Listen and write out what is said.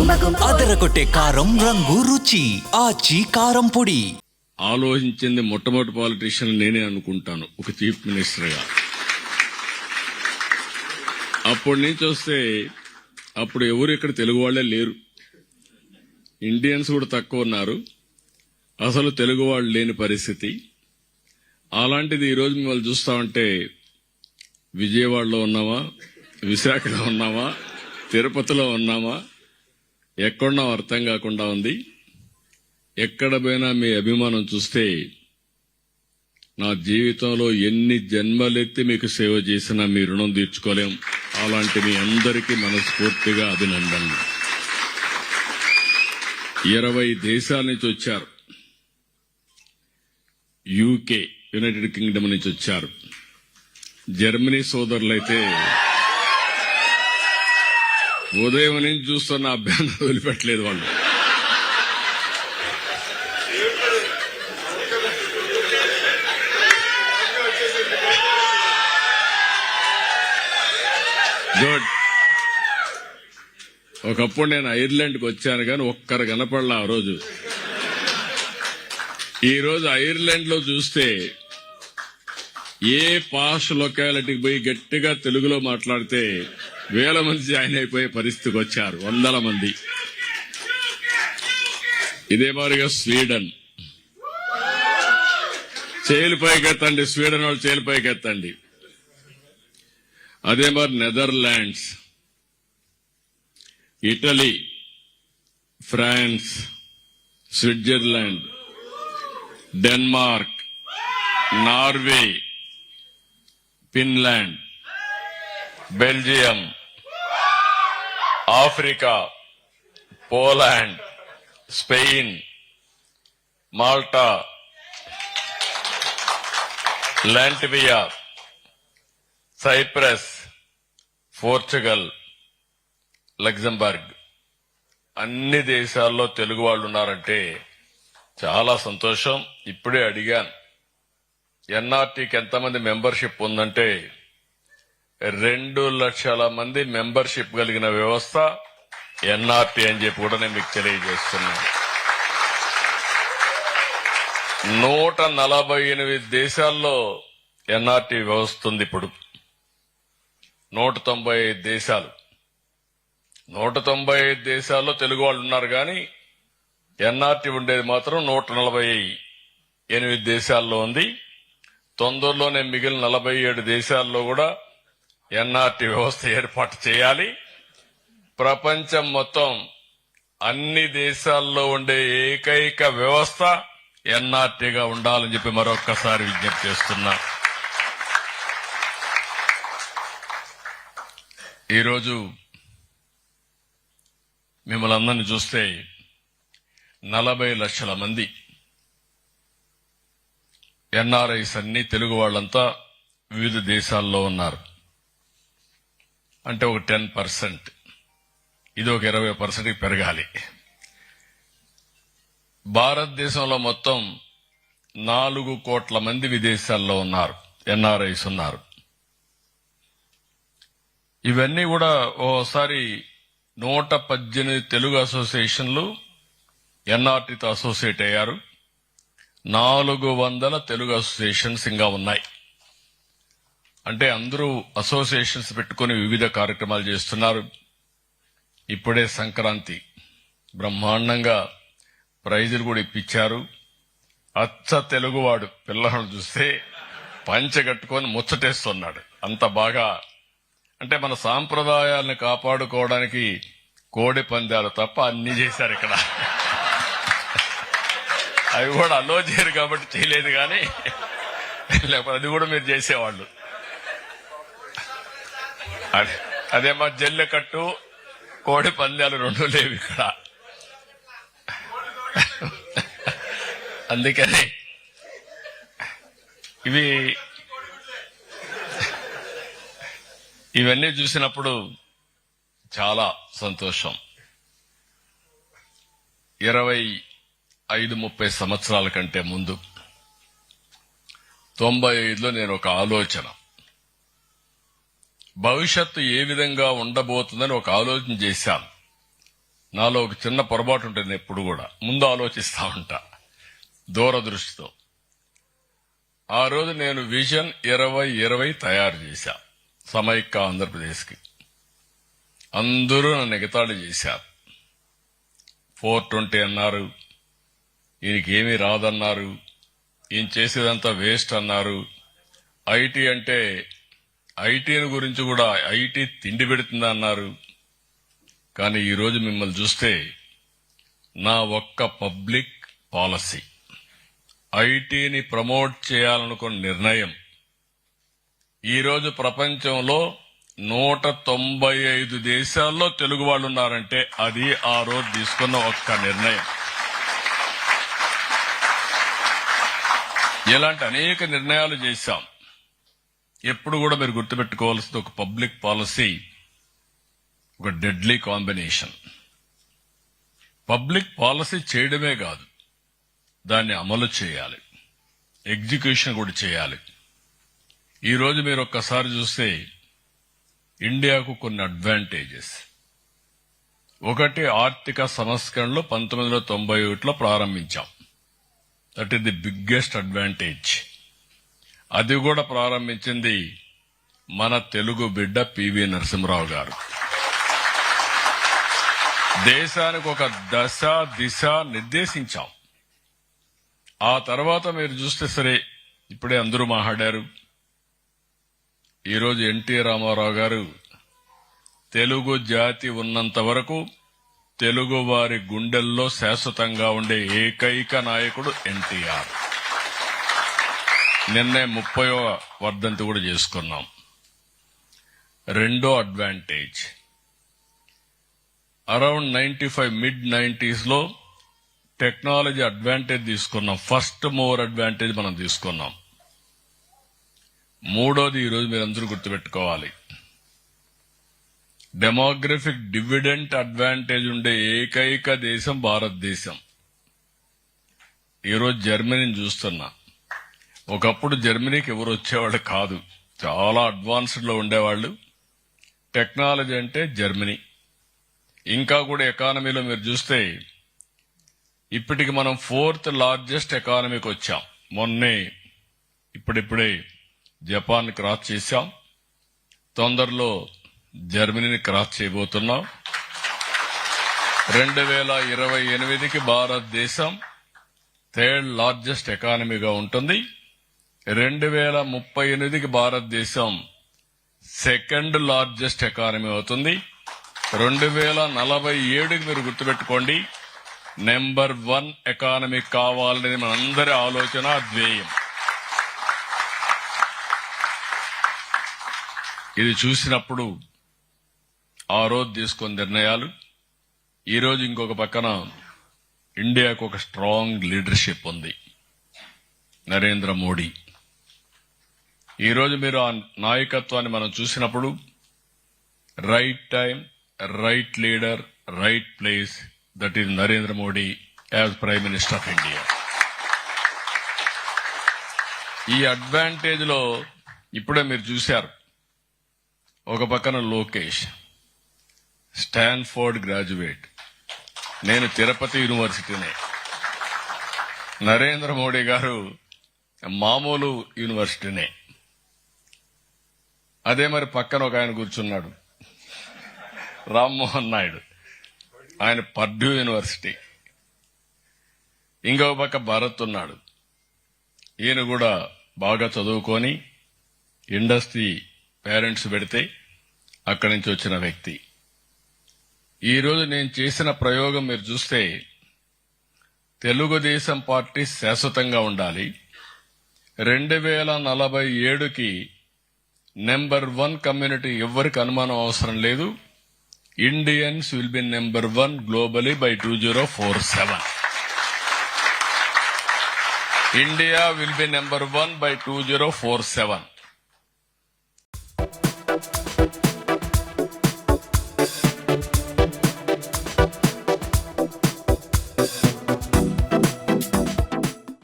అదరగొట్టే కారం రంగు రుచి ఆచి కారం పొడి. ఆలోచించింది మొట్టమొదటి పాలిటీషియన్ నేనే అనుకుంటాను ఒక చీఫ్ మినిస్టర్ గా. అప్పటి నుంచి వస్తే అప్పుడు ఎవరు ఇక్కడ తెలుగు వాళ్లే లేరు, ఇండియన్స్ కూడా తక్కువ ఉన్నారు, అసలు తెలుగు వాళ్ళు లేని పరిస్థితి. అలాంటిది ఈరోజు మిమ్మల్ని చూస్తా ఉంటే విజయవాడలో ఉన్నామా, విశాఖలో ఉన్నామా, తిరుపతిలో ఉన్నామా, ఎక్కడున్నాం అర్థం కాకుండా ఉంది. ఎక్కడ పోయినా మీ అభిమానం చూస్తే నా జీవితంలో ఎన్ని జన్మలెత్తి మీకు సేవ చేసినా మీ రుణం తీర్చుకోలేం. అలాంటి మీ అందరికీ మనస్ఫూర్తిగా అభినందనలు. 20 దేశాల నుంచి వచ్చారు, యూకే యునైటెడ్ కింగ్డమ్ నుంచి వచ్చారు, జర్మనీ సోదరులైతే ఉదయం నుంచి చూస్తున్న అభ్యాసం వదిలిపెట్టలేదు వాళ్ళు. గుడ్. ఒకప్పుడు నేను ఐర్లాండ్కి వచ్చాను కానీ ఒక్కరు కనపడలా ఆ రోజు. ఈ రోజు ఐర్లాండ్ లో చూస్తే ఏ పాష్ లొకాలిటీకి పోయి గట్టిగా తెలుగులో మాట్లాడితే వేల మంది జాయిన్ అయిపోయే పరిస్థితికి వచ్చారు, 100 మంది. ఇదే మాదిరిగా స్వీడన్, చేలు పైకెత్తండి, స్వీడన్ వాళ్ళు చేలు పైకెత్తండి. అదే మరి Netherlands, Italy, France, Switzerland, Denmark, Norway, Finland, Belgium, Africa, Poland, Spain, Malta, Latvia, Cyprus, Portugal, Luxembourg, అన్ని దేశాల్లో తెలుగు వాళ్ళు ఉన్నారంటే చాలా సంతోషం. ఇప్పుడే అడిగాను ఎన్ఆర్టీకి ఎంతమంది మెంబర్షిప్ ఉందంటే 2 లక్షల మంది మెంబర్షిప్ కలిగిన వ్యవస్థ ఎన్ఆర్టీ అని చెప్పి కూడా నేను మీకు తెలియజేస్తున్నాను. 148 దేశాల్లో ఎన్ఆర్టీ వ్యవస్థ ఉంది. ఇప్పుడు 195 దేశాలు, 195 దేశాల్లో తెలుగు వాళ్ళు ఉన్నారు కానీ ఎన్ఆర్టీ ఉండేది మాత్రం 148 దేశాల్లో ఉంది. తొందరలోనే మిగిలిన 47 దేశాల్లో కూడా ఎన్ఆర్టీ వ్యవస్థ ఏర్పాటు చేయాలి. ప్రపంచం మొత్తం అన్ని దేశాల్లో ఉండే ఏకైక వ్యవస్థ ఎన్ఆర్టీగా ఉండాలని చెప్పి మరొక్కసారి విజ్ఞప్తి చేస్తున్నా. ఈరోజు మిమ్మల్ని అందరినీ చూస్తే 40 లక్షల మంది ఎన్ఆర్ఐస్ అన్ని తెలుగు వాళ్ళంతా వివిధ దేశాల్లో ఉన్నారు. అంటే ఒక 10%, ఇది ఒక 20% పెరగాలి. భారతదేశంలో మొత్తం 4 కోట్ల మంది విదేశాల్లో ఉన్నారు, ఎన్ఆర్ఐస్ ఉన్నారు. ఇవన్నీ కూడా ఓసారి 118 తెలుగు అసోసియేషన్లు ఎన్ఆర్టీతో అసోసియేట్ అయ్యారు. 400 తెలుగు అసోసియేషన్స్ ఇంకా ఉన్నాయి. అంటే అందరూ అసోసియేషన్స్ పెట్టుకుని వివిధ కార్యక్రమాలు చేస్తున్నారు. ఇప్పుడే సంక్రాంతి బ్రహ్మాండంగా ప్రైజులు కూడా ఇప్పించారు. అచ్చ తెలుగువాడు పిల్లలను చూస్తే పంచె కట్టుకొని ముచ్చటేస్తున్నాడు. అంత బాగా, అంటే మన సాంప్రదాయాలను కాపాడుకోవడానికి కోడి పందాలు తప్ప అన్ని చేశారు ఇక్కడ. అవి కూడా అలో చేయరు కాబట్టి చేయలేదు, కానీ లేకపోతే అది కూడా మీరు చేసేవాళ్ళు. అదే మా జల్లికట్టు, కోడి పందాలు 2 లేవు ఇక్కడ. అందుకని ఇవన్నీ చూసినప్పుడు చాలా సంతోషం. 25-30 సంవత్సరాల కంటే ముందు 95లో నేను ఒక ఆలోచన, భవిష్యత్తు ఏ విధంగా ఉండబోతుందని ఒక ఆలోచన చేశాను. నాలో ఒక చిన్న పొరపాటు ఉంటుంది, ఎప్పుడు కూడా ముందు ఆలోచిస్తా ఉంటా దూరదృష్టితో. ఆ రోజు నేను విజన్ 2020 తయారు చేశా సమైక్య ఆంధ్రప్రదేశ్కి. అందరూ నన్ను ఎగతాళి చేశారు. 420 అన్నారు, ఈయనకి ఏమీ రాదన్నారు, ఈయన చేసేదంతా వేస్ట్ అన్నారు. ఐటీ అంటే ఐటీని గురించి కూడా ఐటీ తిండి పెడుతుంది అన్నారు. కానీ ఈరోజు మిమ్మల్ని చూస్తే నా ఒక్క పబ్లిక్ పాలసీ, ఐటీని ప్రమోట్ చేయాలనుకున్న నిర్ణయం ఈరోజు ప్రపంచంలో 195 దేశాల్లో తెలుగు వాళ్ళు ఉన్నారంటే అది ఆ రోజు తీసుకున్న ఒక్క నిర్ణయం. ఇలాంటి అనేక నిర్ణయాలు చేశాం. ఎప్పుడు కూడా మీరు గుర్తుపెట్టుకోవాల్సింది, ఒక పబ్లిక్ పాలసీ ఒక డెడ్లీ కాంబినేషన్. పబ్లిక్ పాలసీ చేయడమే కాదు, దాన్ని అమలు చేయాలి, ఎగ్జిక్యూషన్ కూడా చేయాలి. ఈ రోజు మీరు ఒక్కసారి చూస్తే ఇండియాకు కొన్ని అడ్వాంటేజెస్. ఒకటి, ఆర్థిక సంస్కరణలు 1991లో ప్రారంభించాం. That is the biggest advantage. అది కూడా ప్రారంభించింది మన తెలుగు బిడ్డ పివి నరసింహరావు గారు. దేశానికి ఒక దశ దిశ నిర్దేశించాం. ఆ తర్వాత మీరు చూస్తే సరే, ఇప్పుడే అందరూ మాట్లాడారు. ఈరోజు ఎన్టీ రామారావు గారు తెలుగు జాతి ఉన్నంత వరకు తెలుగు వారి గుండెల్లో శాశ్వతంగా ఉండే ఏకైక నాయకుడు ఎన్టీఆర్. నిన్నే 30వ వర్ధంతి కూడా చేసుకున్నాం. రెండో అడ్వాంటేజ్, అరౌండ్ 95 mid-90s లో టెక్నాలజీ అడ్వాంటేజ్ తీసుకున్నాం. ఫస్ట్ మూవర్ అడ్వాంటేజ్ మనం తీసుకున్నాం. మూడోది, ఈరోజు మీరందరూ గుర్తుపెట్టుకోవాలి, డెమోగ్రఫిక్ డివిడెంట్ అడ్వాంటేజ్ ఉండే ఏకైక దేశం భారతదేశం. ఈరోజు జర్మనీని చూస్తున్నా. ఒకప్పుడు జర్మనీకి ఎవరు వచ్చేవాళ్ళు కాదు, చాలా అడ్వాన్స్డ్ లో ఉండేవాళ్ళు. టెక్నాలజీ అంటే జర్మనీ. ఇంకా కూడా ఎకానమీలో మీరు చూస్తే ఇప్పటికి మనం 4th లార్జెస్ట్ ఎకానమీకి వచ్చాం. మొన్నే ఇప్పుడిప్పుడే జపాన్ క్రాస్ చేశాం. తొందరలో జర్మనీని క్రాస్ చేయబోతున్నాం. 2028కి భారతదేశం 3rd లార్జెస్ట్ ఎకానమీగా ఉంటుంది. 2038కి భారతదేశం 2nd లార్జెస్ట్ ఎకానమీ అవుతుంది. 2047కి మీరు గుర్తుపెట్టుకోండి, నెంబర్ 1 ఎకానమీ కావాలనేది మనందరి ఆలోచన, ధ్యేయం. ఇది చూసినప్పుడు ఆ రోజు తీసుకున్న నిర్ణయాలు, ఈ రోజు ఇంకొక పక్కన ఇండియాకు ఒక స్ట్రాంగ్ లీడర్షిప్ ఉంది, నరేంద్ర మోడీ. ఈ రోజు మీరు ఆ నాయకత్వాన్ని మనం చూసినప్పుడు, right time, right leader, right place, that is Narendra Modi as prime minister of India. ఈ అడ్వాంటేజ్ లో ఇప్పుడే మీరు చూశారు, ఒక పక్కన లోకేష్ స్టాన్ఫోర్డ్ గ్రాడ్యుయేట్, నేను తిరుపతి యూనివర్సిటీనే. నరేంద్ర మోడీ గారు మామూలు యూనివర్సిటీనే. అదే మరి పక్కన ఒక ఆయన కూర్చున్నాడు, రామ్మోహన్ నాయుడు, ఆయన పర్డ్యూ యూనివర్సిటీ. ఇంకొక పక్క భరత్ ఉన్నాడు, ఈయన కూడా బాగా చదువుకొని ఇండస్ట్రీ పేరెంట్స్ పెడితే అక్కడి నుంచి వచ్చిన వ్యక్తి. ఈ రోజు నేను చేసిన ప్రయోగం మీరు చూస్తే, తెలుగుదేశం పార్టీ శాశ్వతంగా ఉండాలి. 2047కి నెంబర్ 1 కమ్యూనిటీ ఎవరికి అనుమానం అవసరం లేదు. Indians will be number 1 globally by 2047. India will be number 1 by 2047.